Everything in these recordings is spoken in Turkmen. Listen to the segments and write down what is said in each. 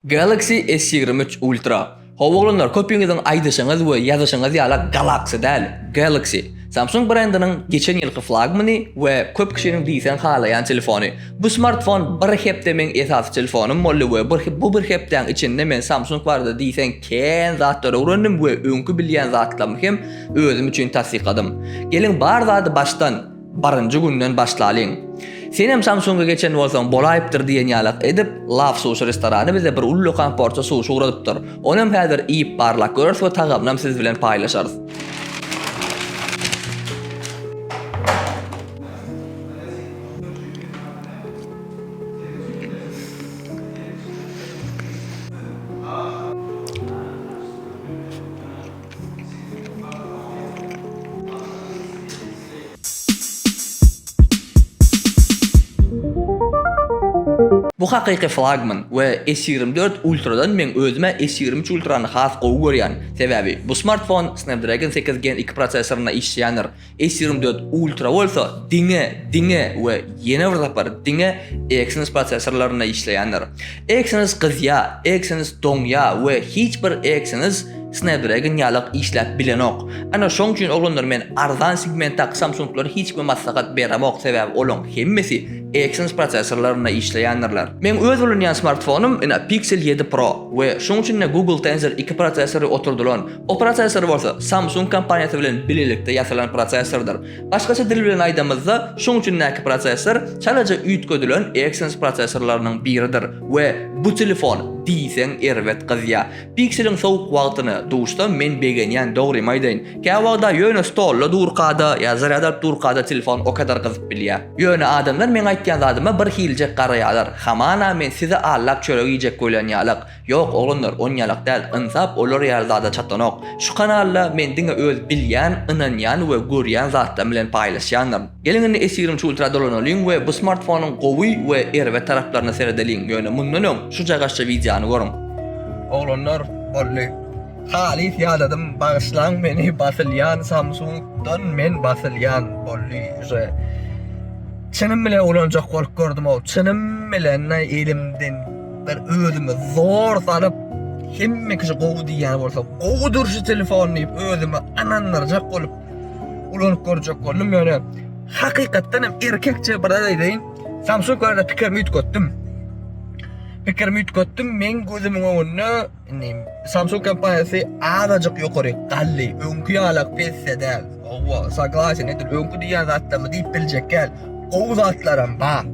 Galaxy S23 Ultra. Howoglanlar köpüňizden aýdyşyňyz we ýazyşyňyz ýala Galaxy däl, Galaxy. Samsung brandynyň geçen ýylky flagmany we köp kişiniň diýsen halaýan telefony. Bu smartfon bir hepde men esasy telefonum boldy we bu bir hepden içinde men Samsung barda diýsen kän zatlar öwrendim we öňkü bilýän zatlarym hem özüm üçin tasdiqladym. Gelin bar zady başdan barıncı günden başlalyň. Senem Samsung'a geçen bolsaň bolaýypdyr diýen ýalak edip, Love Sushi restorany bize bir ullukan porça sushi uradypdyr. Onam häzir iýip barlak görürs we tagamnam siz bilen paýlaşarys. Bu hakyky flagman we S24 Ultra'dan men özüme S23 Ultra'ny has gowy görýän. Sebäbi bu smartfon Snapdragon 8 Gen 2 prosesoryna işleýändir. S24 Ultra bolsa diňe we ýene bir zapar diňe Exynos prosesorlaryna işleýändir. Exynos gyzya, Exynos doňya we hiç bir Exynos Snapdragon ýalyk işläp bilenok. Ana şoň üçin oglanlar men arzan segmentda Samsunglar hiç bir maslahat beremok sebäbi olaň hemmesi Exynos prosesorlaryna işleýändirler. Men öz bolan smartfonum Pixel 7 Pro we şoň üçin Google Tensor 2 prosesory oturdulan. O prosesor bolsa Samsung kompaniýasy bilen birlikde ýasalan prosesordur. Başgaça dil bilen aýdamyzda şoň üçin näki prosesor çalaja üýtgedilen Exynos prosesorlarynyň biridir we bu telefon diýsen erwet gyzya. Pixelin sowuk wagtyny duşda men begenýän dogry maýdaýyn. Käwagda ýöne stolla durkada ýa zarada durkada telefon o kadar gyzyp bilýär. Ýöne adamlar men aýtgan zadyma bir hilje garaýarlar. Hamana men size allap çörek ýejek bolýan ýalyk. Ýok oglanlar on ýalyk däl, insap olar ýarzada çatanok. Şu kanalla men diňe öz bilýän, ynanýan we görýän zatlar bilen paýlaşýanlar. Gelin S23 Ultra dolanyň we bu smartfonyň gowy we erwet taraplaryna seredeliň. Ýöne mundan şu jagaşça wideony görüň. Oglanlar bolly halis ýadadım bağışlaň meni basylýan Samsungdan men basylýan bolly. Çenim bilen ulanjak bolup gördüm o. Çenim bilen elimden bir özümi zor salyp hemme kişi gowy diýän bolsa, gowudur şu telefony diýip özümi ananlarjak bolup ulanyp görjek boldum. Ýöne hakykatdan hem erkekçe bir aýdaýyn. Samsung barada pikirimi ýetgetdim. Men gözümiň öňünde Samsung kompaniýasy azajyk ýokary gally, öňkü ýalak pesede. Owa, saglasy nedir? Öňkü diýen zatlarmy diýip biljekkel. O zatlaram ba.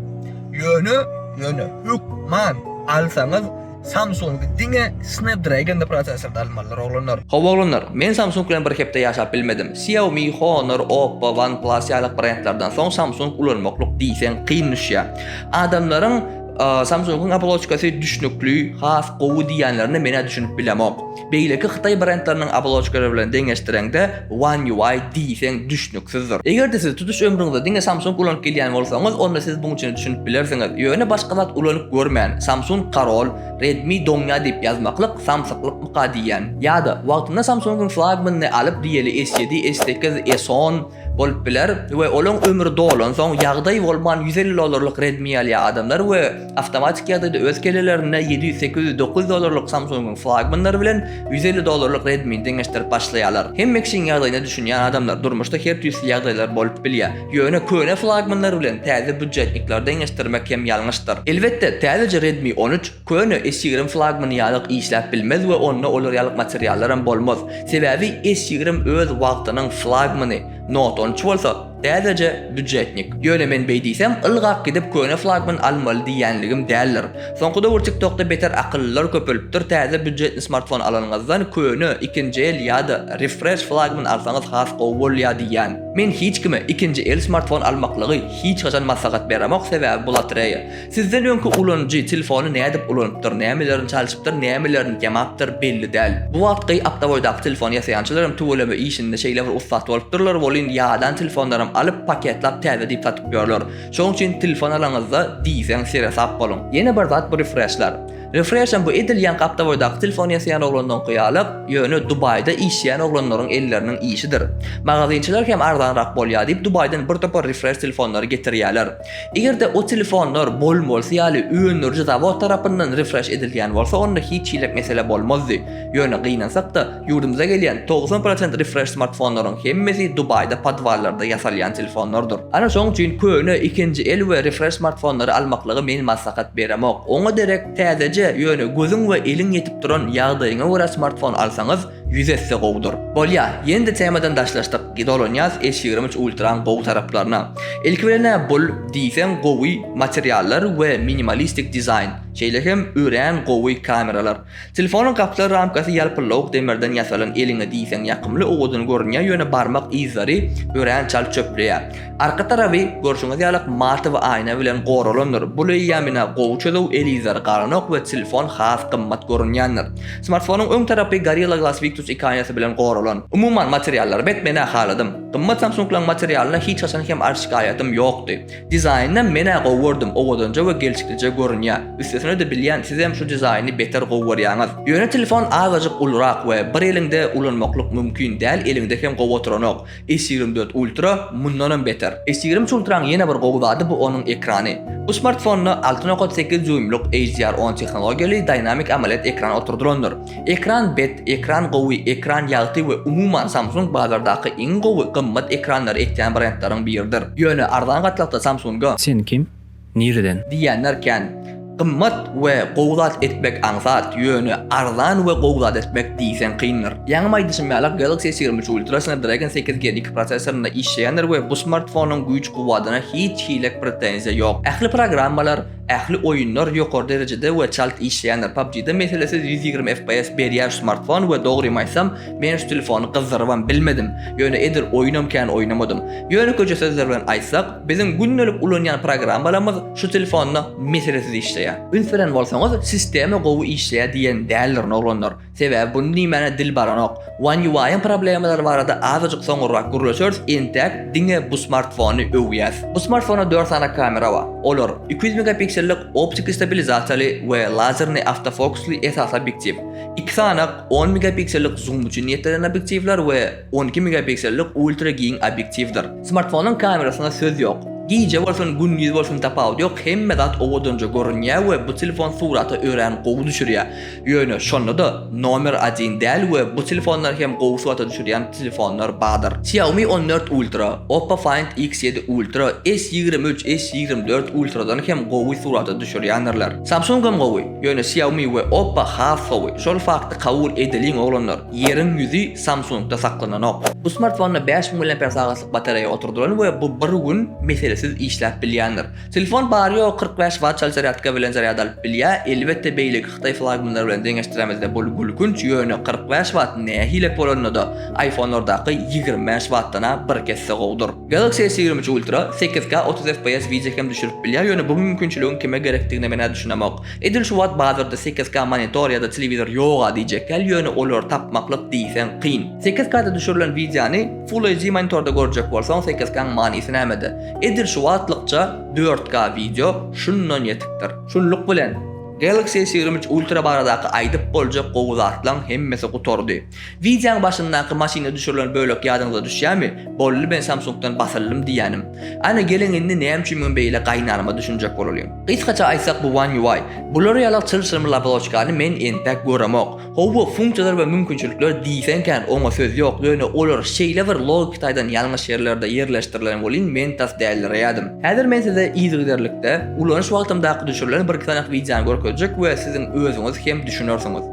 Ýöne hükman alsaňyz Samsung diňe Snapdragon prosesorda almalar oglanlar. Howoglanlar, men Samsung bilen bir hepde ýaşap bilmedim. Xiaomi, Honor, Oppo, OnePlus ýalyk brendlerden soň Samsung ulanmaklyk diýsen kyn düşýär. Adamlaryň Samsung'un apoloçkası düşnükli, has, gowy diýenlerini mene düşünüp bilemok. Beýleki Xitay brendleriniň apoloçkary bilen deňeşdirende One UI diýsen düşnüksizdir. Eger siz tutuş ömrüňizde diňe Samsung ulanyp gelýän bolsaňyz, onda siz buň üçin düşünüp bilersiňiz. Ýöne başga zat ulanyp görmän. Samsung Karol, Redmi doňa diýip ýazmaklyk samsaklyk myka diýen. Ýa-da wagtynda Samsung'un flagmanyny alyp diýeli S7, S8, S10 bolup biler we olaň ömrü dolan soň ýagdaý bolman $150 Redmi ýaly adamlar we avtomatik ýagdaýda öz kelelerine $700, $800, $900 Samsung'un flagmanlary bilen $150 Redmi deňeşdirip başlaýarlar. Hemme kişiň ýagdaýyna düşünýän adamlar durmuşda her türlü ýagdaýlar bolup bilýär. Ýöne köne flagmanlary bilen täze büdjetlikler deňeşdirmek hem ýalňyşdyr. Elbetde täze Redmi 13 köne S20 flagmany ýalyk işläp bilmez we onda olar ýalyk materiallar hem bolmaz. Sebäbi S20 öz wagtynyň flagmany Note 13 bolsa täzece büdjetnik. Ýöne men beýdiýsem ylgak gidip köne flagman almaly diýenligim däldir. Soňky dowr TikTokda beter akyllar köpelipdir. Täze büdjetli smartfon alanyňyzdan köne ikinji el ýa-da refresh flagman alsaňyz has gowy bolýar diýen. Men hiç kime ikinji el smartfon almaklygy hiç haçan maslahat beremok sebäbi bulatyrýar. Sizden öňkü ulanjy telefony nädip ulanypdyr, nämelerini çalyşypdyr, nämelerini gemapdyr belli däl. Bu wagtky aptawoydaky telefon ýasaýançylarym tuwleme işinde şeýle bir ussat bolupdyrlar, bolyn ýadan telefonlarym alyp paketlap täze diýip satyp görler. Şoň üçin telefon alaňyzda diýsen sere sap bolun. Ýene bir zat bu refreshler. Refresh'en bu edilýän gapdaboýdaky telefon ýasaýan oglandan gyýalyk, ýöne Dubayda işleýän oglanlaryň elleriniň işidir. Magazynçylar hem ardanrak bolýar diýip Dubaydan bir topa refresh telefonlary getirýärler. Egerde o telefonlar bolmolsa ýaly öňürji zawod tarapyndan refresh edilýän bolsa, onda hiç hilek mesele bolmazdy. Ýöne gynansak da ýurdumyza gelýän 90% refresh smartfonlaryň hemmesi Dubayda padwallarda ýasalýan telefonlardyr. Ana şoň üçin köne ikinji el we refresh smartfonlary almaklygy men maslahat beremok. Oňa derek täzece ýöne gözüň we eliň ýetip duran ýagdaýyňa görä smartfon alsaňyz yüzesse gowdur. Bolýa, ýendi temadan daşlaşdyk. Gidolanyaz S23 Ultra'ň gowy taraplaryna. Ilk welene bul diýsen gowy materiallar we minimalistik dizayn. Şeýle hem ören gowy kameralar. Telefonyň gaplary ramkasy ýalpylok demirden ýasalan eliňe diýsen ýakymly owadyny görünýär, ýöne barmak izleri ören çal çöplüýär. Arka tarapy görşüňiz ýalyk marty we aýna bilen goralandyr. Buly ýamina gowy çölew el izleri garanok we telefon has gymmat görünýändir. Smartfonyň öň tarapy Gorilla Glass Victus ikaýasy bilen goralan. Umuman materiallar betmene haladym. Gymmat Samsunglaň materialyna hiç haçan hem arşikaýatym ýokdy. Dizaynna mene gowurdym, owodynja we gelçiklice görünýär. Üstesine de bilýän siz hem şu dizayny beter gowurýaňyz. Ýöne telefon azajyk ulrak we bir elinde ulanmaklyk mümkin däl, elinde hem gowy oturanok. S24 Ultra mundan beter. S23 Ultra'ň ýene bir gowudy bu onuň ekrany. Bu smartfonna 6.8 zoomluk HDR10 tehnologiýaly dynamic AMOLED ekran oturdurandyr. Ekran bet, ekran gowy, ekran ýagty we umuman Samsung bazardaky iň gowy gymmat ekranlary etýän brendleriň biridir. Ýöne ardan gatlykda Samsung'a Sen kim? Nireden? diýenlerken gymmat we gowlat etmek aňsat, ýöne ardan we gowlat etmek diýsen kyndyr. Ýa-ni maýdyşymýalak Galaxy S23 Ultra Snapdragon 8G prosesorunda işleýändir we bu smartfonyň güýç gowwadyna hiç hilek pretensiýa ýok. Ähli programmalar, ähli oyunlar ýokary derejede we çalt işleýändir. PUBG'de meselesi 120 FPS berýär smartfon we dogrymaýsam men şu telefony gyzdyryban bilmedim. Ýöne edir oýnamkan oýnamadym. Ýöne köçe sözler bilen aýtsak, bizim günnelik ulanýan programmalarymyz şu telefonna meselesiz işleýär. Ünferen bolsaňyz sistema gowy işleýär diýen däldir oglanlar. Sebäbi bu nimene dil baranok. One UI'ň problemleri barada azajyk soňurrak gürleşers, entek diňe bu smartfony öwýäs. Bu smartfona 4 tane kamera bar. Olar 200 megapiksellik optik stabilizatorly we lazerny autofocusly esas obyektiv. 2 tane 10 megapiksellik zoom üçin ýetilen obyektivler we 12 megapiksellik ultra giň obyektivdir. Smartfonyň kamerasyna söz ýok. Giýje bolsun, gündüz bolsun tapawut ýok, hemme zat owodynja görünýär we bu telefon suraty ören gowy düşürýär. Ýöne şonda da nomer 1 däl we bu telefonlar hem gowy suraty düşürýän telefonlar bardyr. Xiaomi 14 Ultra, Oppo Find X7 Ultra, S23, S24 Ultra'dan hem gowy suraty düşürýändirler. Samsung hem gowy, ýöne Xiaomi we Oppo has gowy. Şol fakty kabul edilýän oglanlar. Ýeriň ýüzi Samsungda saklananok. Bu smartfonna 5000 mAh batareya oturduran we bu bir gün meselesiz işläp bilýändir. Telefon barýa 45 watt çal zaryadka bilen zaryad alyp bilýär. Elbetde beýlik Xitay flagmanlary bilen deňeşdiremizde bol gülkünç ýöne 45 watt nähile bolanyda iPhone'lardaky 25 wattana bir kesse gowdur. Galaxy S23 Ultra 8K 30 FPS video hem düşürüp bilýär. Ýöne bu mümkinçiligiň kime gerekdigine mene düşünemek. Edil şu watt bazarda 8K monitor ýa-da telewizor ýoga diýjekler, ýöne olar tapmaklyk diýsen kyn. 8K'da düşürilen videony Full HD monitorda görjek bolsaň 8K'ň manysy nämede? Edil şu wattlikça 4K video şundan ýetikdir. Şunluk bilen Galaxy S23 Ultra baradaky aýdyp boljak gowy zatlaň hemmesi gutordy. Videoň başyndaky maşina düşürilen bölek ýadyňyza düşýärmi? Bolly ben Samsungdan basylym diýänim. Ana gelen indi näme men beýle gaýnarma düşünjek bolalym. Gysgaça aýtsak bu One UI. Bular ýalyk çylşyrmylar bolýany men entek göremok. Howa funksiýalar we mümkinçilikler diýsenken oňa söz ýok. Ýöne olar şeýle bir logik taýdan ýalňyş ýerlerde ýerleşdirilen bolýan men tas däldirýärdim. Häzir men size ýygyderlikde ulanyş wagtymdaky düşürilen bir kisanak videony görkezjek we siziň özüňiz hem düşünersiňiz.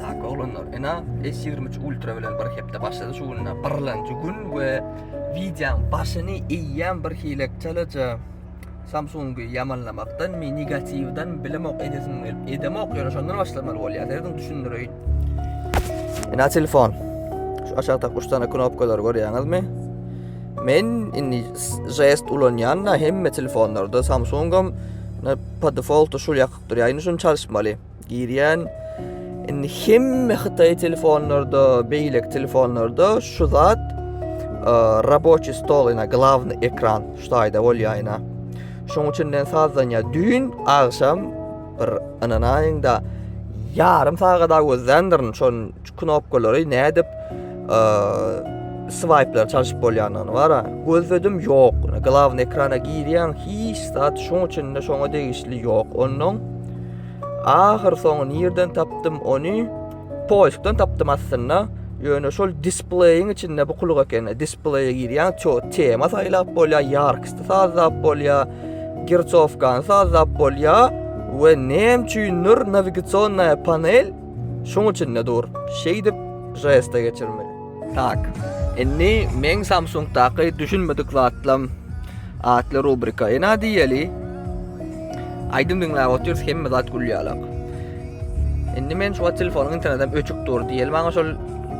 Tak oglanlar, ena S23 Ultra bilen bir hepde başlady şu günna birlenji gün we videoň başyny eýýän bir hilekçeleje Samsung'u yamanlamaktan mi negativdan bilemok edemok ýöne şondan başlamaly bolýar. Derdim düşündirýin. Ena telefon. Şu aşağıda 3 tane knopkalar görýäňizmi? Men inni jest ulanýan hemme telefonlarda Samsung'um po default şol ýakyp durýar. Ýani şunu çalışmaly. Girýän inni hemme Xitay telefonlarda, beýlek telefonlarda şu zat рабочий стол ina главный ekran ştaýda bolýar ina. Şoň üçin den sazdanýa dün akşam bir ananaýynda yarım saata gözlendirin şon knopkalary nädip swipe'lar çalışyp bolýanyny bara. Gözledim ýok. Glavny ekrana girýän hiç zat şoň üçin şoňa degişli ýok. Onuň ahir soňy nerden tapdym ony? Poýskdan tapdym aslında. Ýöne şol displeýiň içinde bu kuluk eken displeýe girýän tema saýlap bolýar, ýarkysty saýlap bolýar, girçowkan saýlap bolýar we nämçünür navigatsiýonny panel şoň üçin dur. Şeýdip jesta geçirmeli. Tak. Inni men Samsung'daky düşünmedik zatlam atly rubrika. Ena diýeli aýdym diňläp otyrs hemme zat gülýärler. Inni men şu telefonyň internetem öçük dur diýel. Maňa şol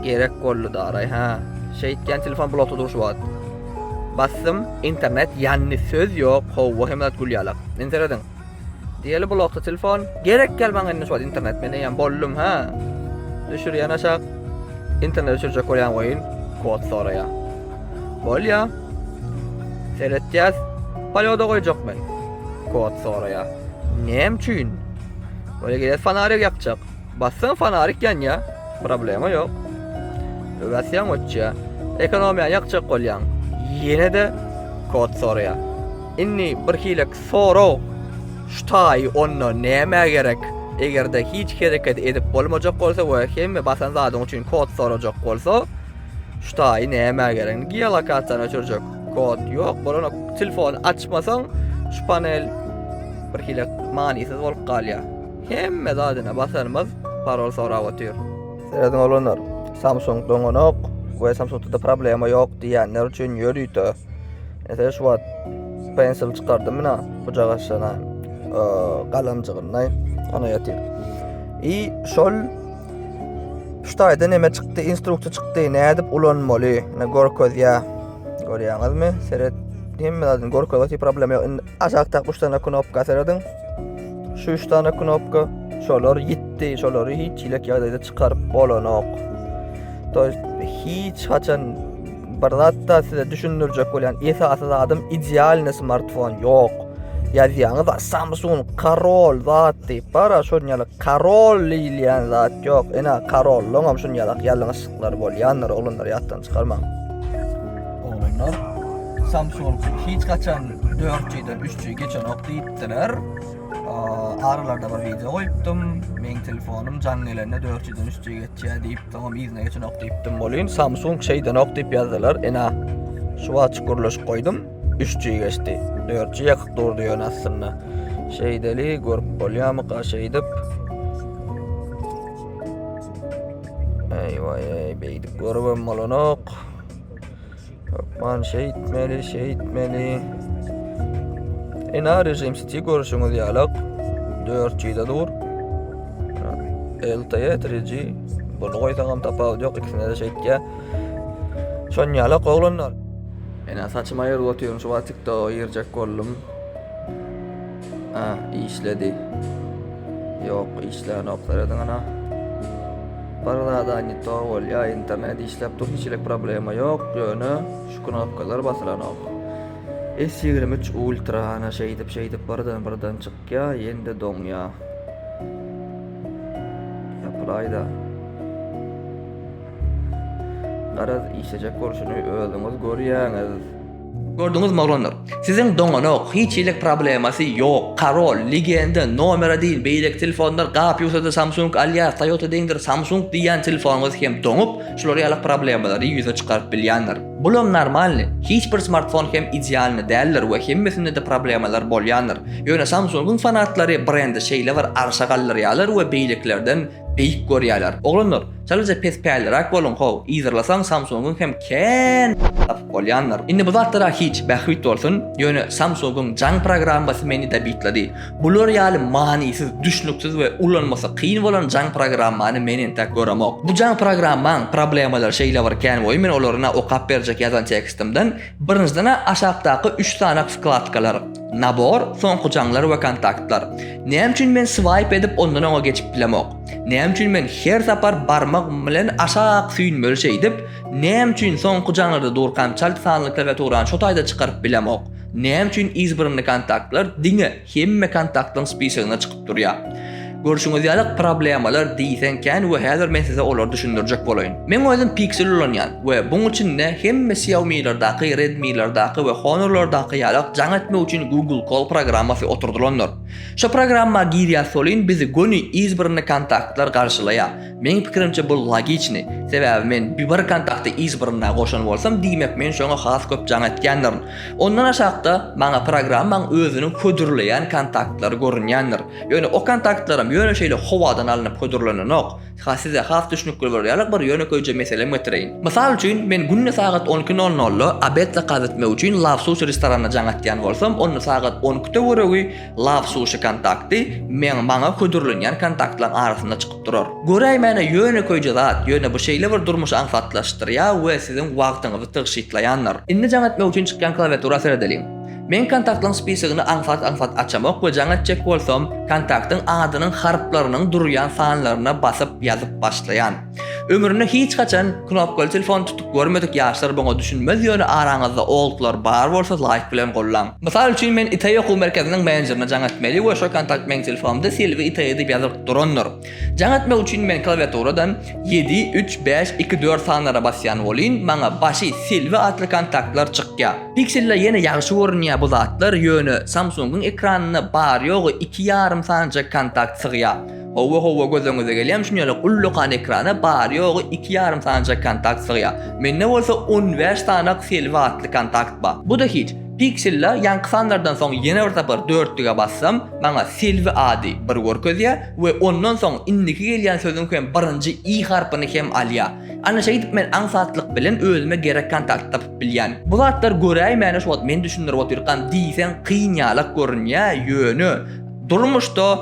gerek boldy daray ha. Şeýtgen telefon blokda dur şu wagt. Bassym internet ýanny söz ýok, howa hemme zat gülýärler. Internetin diýeli blokda telefon gerek gelmäň enne şu internet mene ýan bollum ha. Düşür ýanaşak internet düşürjek bolýan goýun kod soraýar. Bolýa. Seretýäs palyoda goýjakmyn. Kod soraýar. Nämçün? Böyle gelet fanarik ýakjak. Bassyn fanarik ýanýa, problema ýok. Öwäsýän ötjä. Ekonomiýa ýakjak bolýan. Ýene de kod soraýar. Inni bir hilek soraw. Ştaý onu näme gerek? Egerde hiç hareket edip bolmajak bolsa we hemme basan zadyň üçin kod sorajak bolsa, ştaý näme gerek? Geolokasiýa öçürjek. Kod ýok, bolany telefon açmasaň şu panel bir hilek manisiz bolup galýar. Hemme zadyna basanmaz parol sorap otyr. Seredin olanlar Samsung doňonok we Samsungda problema ýok diýenler üçin ýörüýdi. Ete şu wagt pencil çykardym mena bucak aşana galamjygyny ana ýatyr. Şol ştaýda näme çykdy, instruksiýa çykdy, nädip ulanmaly, ne gorkozýa. Görýäňizmi? Seret hemmelerden gorkozýa problem ýok. Aşakda 3 tane knopka seredin. Şu 3 tane knopka, şolar ýetdi, şolary hiç ilek ýagdaýda çykaryp bolanok. Toýst hiç haçan bir zatda size düşündirjek bolýan esasy zadım ideal smartfon ýok. Ýazýaňyz Samsung Karol zat diýip bara şonýaly Karol diýilýän zat ýok. Ena Karol loňam şonýaly ýalňyşlyklar bolýanlar, olanlar ýatdan çykarmaň. Olanlar Samsung hiç kaçan 4G'den 3G geçen diýipdiler. Aralarda bir video goýupdym. Men telefonum jannelerine 4G'den 3G geçýär diýip, tamam izne geçen diýipdim bolýan. Samsung şeyden diýip ýazdylar. Ena şu açyk gurulaş goýdum. 3G geçti. 4G ýakyk durdy ýöne aslında. Şeydeli görüp bolýarmy gaşaýdyp. Eyvah beýdi görübem bolanok. Man şey etmeli. Ena rejim siti görüşüňiz ýalyk 4G'de dur. LTE 3G bunu goýsagam tapawut ýok, ikisine de şeýtge. Şon ýalyk oglanlar. Ena saçma yer otyrum şu watikda ýerjek boldum. İşledi. Ýok, işläni operadyň ana. Barada ni to bolýa internet işläp dur, hiçlik problema ýok. Ýöne şu knopkalar basylanok. S23 Ultra ana şeýdip bardan çykýa, ýende doňýa. Ýapylayda. Garaz işlejek bolşuny özüňiz görýäňiz. Gördüňizmi oglanlar? Siziň doňanok hiç ilek problemasy ýok. Karol, Legenda, Nomera diýil beýlek telefonlar gapýursa da Samsung alýar, Toyota diýendir Samsung diýen telefonuňyz hem doňup, şolary ýalyk problemalary ýüze çykaryp bilýänler. Bulam normalny. Hiç bir smartfon hem idealny däldir we hemmesinde de problemalar bolýanlar. Ýöne Samsung'un fanatlary brendi şeýle bir arşagallary we beýleklerden beýik görýärler. Oglanlar, sadece pespälerak bolun how, izerlasaň Samsung'un hem ken bolýanlar. Indi bu zatlara hiç bähwit bolsun, ýöne Samsung'un jaň programmasy meni de bitledi. Bular ýaly manisiz, düşnüksiz we ulanmasy kyn bolan jaň programmany meni tek göremok. Bu jaň programmaň problemalar şeýle barken we men olaryna okap berjek ýazan tekstimden birinciden aşagdaky 3 tane vkladkalar. Nabor, soňky jaňlar we kontaktlar. Näme men swipe edip ondan oňa geçip bilemok. Näme men her sapar barmak bilen aşak süýnmeli şeýdip, näme soňky jaňlarda durkan çalt sanlyklar we turan şo taýda çykaryp bilemok. näme üçin izbirini kontaktlar diňe hemme kontaktlaryň spisigine çykyp durýar. Görüşüňiz ýalyk problemalar diýsenken we häzir men size olar düşündirjek bolaýyn. Men özüm Pixel ulanýan we buň üçin ne hemme Xiaomi'lerdaky, Redmi'lerdaky we Honor'lardaky ýalyk jaň etmek üçin Google Call programmasy oturdulanlar. Şu programma girýär solyn bizi göni izbirini kontaktlar garşylaýar. Men pikirimçe bu logiçni. Sebäbi men bir kontaktda izbirine goşan bolsam diýmek men şoňa has köp jaň etgendir. Ondan aşagda maňa programmaň özüni ködürleýän kontaktlar görünýändir. Ýöne o kontaktlarym ýöne şeýle howadan alınıp ködürlenenok. Size has düşünükler berýärlik bir ýöne köýje mesele metereýin. Mysal üçin men günne sagat 12:00 abetle gazetmek üçin Lav Sushi restoranyna jaň etýän bolsam, onu sagat 12:00 göregi Lav Sushi kontakty men maňa ködürlenýän kontaktlar arasynda çykyp durar. Göräý mene ýöne köýje zat, ýöne bu şeýle bir durmuş anfatlaşdyrýar we sizin wagtyňyzy tygşytlaýanlar. Indi jaň etmek üçin çykýan klawiatura seredeliň. Men kontaktlaryň spisigini anfat açamak we jaň etjek bolsam, kontaktyň adynyň harflarynyň durýan sanlaryna basyp ýazyp başlaýan. Ömrüne hiç kaçan knopkaly telefon tutup görmedik ýaşlar boňa düşünmez ýöne araňyzda oluklar bar bolsa like bilen gollan. Mysal üçin men Italy okuw merkeziniň menejerine jaň etmeli we şo kontakt men telefonumda Silvi Italy diýip ýazyp duranlar. Jaň etmek üçin men klawiaturadan 73524 sanlara basýan bolyn, maňa başy Silvi adly kontaktlar çykýar. Pixel'ler ýene ýaşy görünýär bu zatlar ýöne Samsung'un ekranyna bar ýogy 2,5 sanjak kontakt sygýar. Howa gözüňize gelýär şuňaly ulluqan ekrana bar ýogy 2,5 sanjak kontakt sygýar. Mende bolsa 15 sanak Silvi adly kontakt bar. Bu da hiç. Pixel'ler ýanky sanlardan soň ýene bir tapar 4'lüge bassam, maňa Silvi ady bir görkezýär we ondan soň indiki gelýän sözüň hem birinji i harpyny hem alýar. Ana şeýdip men ansatlyk bilen özüme gerek kontakt tapyp bilýän. Bu zatlar göräý mene şu men düşündirip oturýan diýsen kynýalyk görünýär ýöne. Durmuşda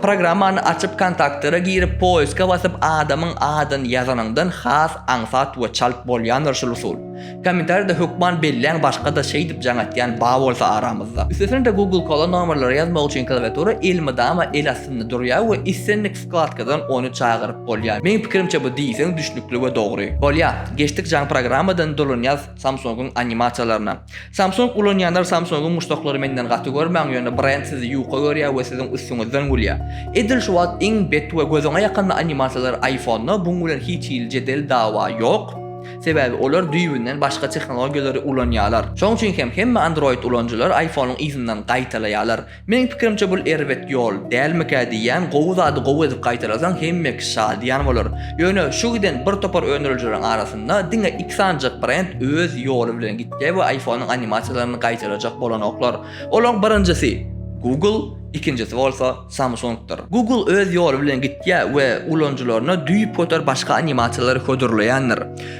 programmany açyp kontaktlara girip poiska basyp adamyň adyny ýazanyndan has ansat we çalp bolýandyr şol usul. Kommentarda hökman belleň başga da şeý diýip jaň etýän ba bolsa aramyzda. Üstesinde Google Call nomerleri ýazmak üçin klawiatura elmidama el aslynda durýar we issenlik skladkadan onu çağırıp bolýar. Men pikirimçe bu diýsen düşnükli we dogry. Bolýar, geçdik jaň programmadan dolanýar Samsung'un animasiýalaryna. Samsung ulanýanlar Samsung'un muştoklary menden gaty görmäň ýöne brend sizi ýuka görýär we sizin üstüňizden gülýär. Edil şu wagt iň bet we gözüňe ýakyn animasiýalar iPhone'na buň bilen hiç jedel dawa ýok. Sebäbi olar düýbünden başga tehnologiýalary ulanýarlar. Şoň üçin hem Android ulanjylar iPhone'yň izinden gaýtalaýarlar. Meniň pikirimçe bu erwet ýol dälmika diýen gowy zady gowy edip gaýtalasan hemme şadiýan bolar. Ýöne şu giden bir topar öňürjülerin arasynda diňe iki sanjak brend öz ýoly bilen gitdi we iPhone'yň animasiýalaryny gaýtalajak bolanoklar. Olaň birinjisi Google, ikincisi bolsa Samsung'dur. Google öz ýoly bilen gitýär we ulanjylaryna düýüp kotar başga animasiýalary ködürleýändir.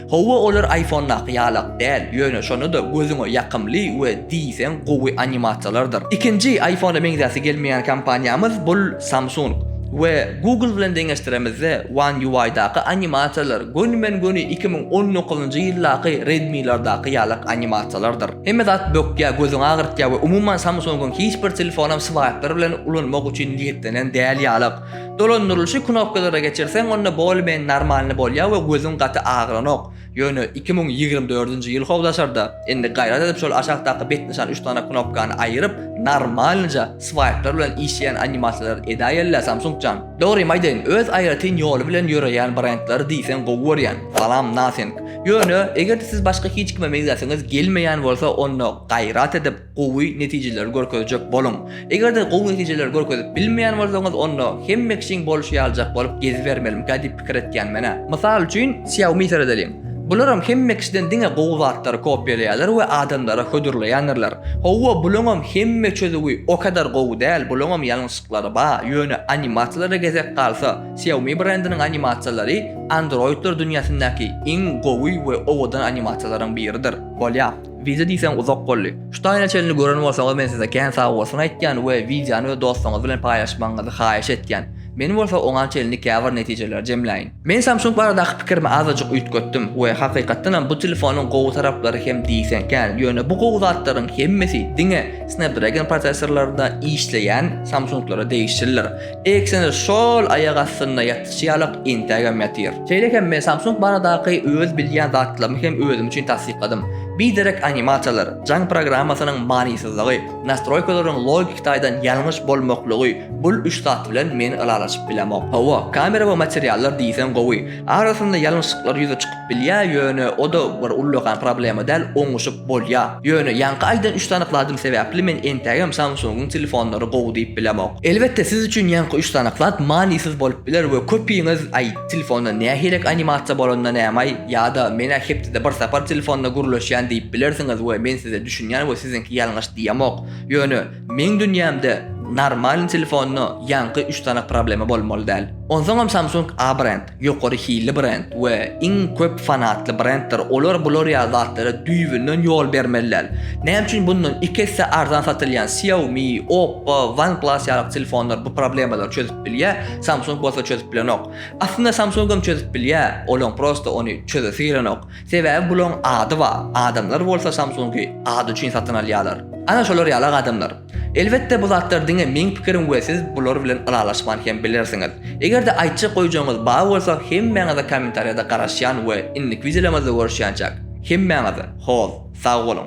Howa olar iPhone'naky ýalyk däl, ýöne şonu da gözüňe ýakymly we diýsen gowy animasiýalardyr. Ikinji iPhone'a meňzäsi gelmeýän kompaniýamyz bul Samsung. Ve Google bilen deňeşdiremizde One UI'daky animasiýalar göni 2019-njy ýyllaky Redmi'lerdaky ýalyk animasiýalardyr. Hemme zat bökýä, gözüň agyrtýar we umumyň Samsung'un hiç bir telefonam swipe bilen ulanmak üçin niýetlenen däl ýalyk. Dolandyrylşy knopkalara geçirsen onda bolmaýan normalny bolýar we gözüň gaty agranok. Ýöne 2024-nji ýyl howdaşarda endi gaýrat edip şol aşagdaky 73 tane knopkany aýryp normalca swipe bilen işleýän animasiýalar edäýärler Samsung'jan. Dogry maýdyn öz aýratyn ýoly bilen ýöreýän brendler diýsen gowurýan. Salam nothing. Ýöne eger siz başga hiç kime meňzäsiňiz gelmeýän bolsa onu gaýrat edip gowy netijeler görkezjek bolun. Eger de gowy netijeler görkezip bilmeýän bolsaňyz onu hemme kişiň bolşýaljak bolup gezip bermelim diýip pikir etýän mene. Mysal üçin Xiaomi seredeliň. Bularam hemme kişiden diňe gowy zatlary kopýalaýarlar we adamlara hödürleýänler. Howa bulaňam hemme çözügi o kadar gowy däl, bulaňam ýalňyşlyklary bar. Ýöne animasiýalara gezek galsa, Xiaomi brendiniň animasiýalary Androidler dünýäsindeki iň gowy we owadan animasiýalaryň biridir. Bolýar. Video diýsen uzak bolly. Şu taýna çelini gören bolsaňyz men size kän sag bolsun aýtýan we videony dostuňyz bilen paýlaşmaňyzy haýyş etýän. Meni bolsa oňa çelini käwir netijeler jemläýin. Men Samsung baradaky pikirimi azajyk üýtgetdim we hakykatdan bu telefonyň gowy taraplary hem diýsen kän, ýöne bu gowy zatlaryň hemmesi diňe Snapdragon prosesorlarynda işleýän Samsunglara değişdirilýär. Ekseni şol aýak astyna ýatýalyk integram ýatyr. Şeýle hem men Samsung baradaky öz bilýän zatlarymı hem özüm üçin tasdikladym. Bir direk animasiyalar, jaň programmasynyň manysızlygy, nastroykalaryň logik taýdan ýalňyş bolmaklygy bul 3 zat bilen men ylalaşyp bilemok. Hawa, kamera we materiallar diýsen gowy. Arasynda ýalňyşlyklar ýüze çykyp bilýär, ýöne o da bir ullagan problema däl, oňuşyp bolýar. Ýöne ýanky aýdan 3 tanykladım sebäpli men entägem Samsung'un telefonlary gowy diýip bilemok. Elbetde siz üçin ýanky 3 tanyklad manysyz bolup biler we köpüňiz ay telefonda näherek animasiýa bolandan näme ýa-da mena hepde bir sapar telefonda gurulýan diýip bilersiňiz we men size düşünýän we sizinki ýalňyş diýemok. Ýöne men dünýämde normal telefonu ýanky 3 tane problema bolmaly däl. Onsoňam Samsung A brand, ýokary hili brand we iň köp fanatly branddir. Olar bular ýazatlara düýbünden ýol bermeliler. Näme üçin bundan 2 hisse arzan satylýan Xiaomi, Oppo, OnePlus ýaly telefonlar bu problemalar çözüp bilýär, Samsung bolsa çözüp bilenok. Aslında Samsung'am çözüp bilýär, olan prosto ony çözesi gelenok. Sebäbi bulan ady bar. Adamlar bolsa Samsung'y ady üçin satyn alýarlar. Ana şolar ýaly adamlar. Elbetde bu zatlar diňe meň pikirim we siz bular bilen ylalaşman hem bilersiňiz. Egerde aýtjy goýjaňyz bar bolsa hemmeňize kommentariýada garaşýan we inlik wideolarymyzda görüşýänçak. Hemmeňize hol, sag bolun.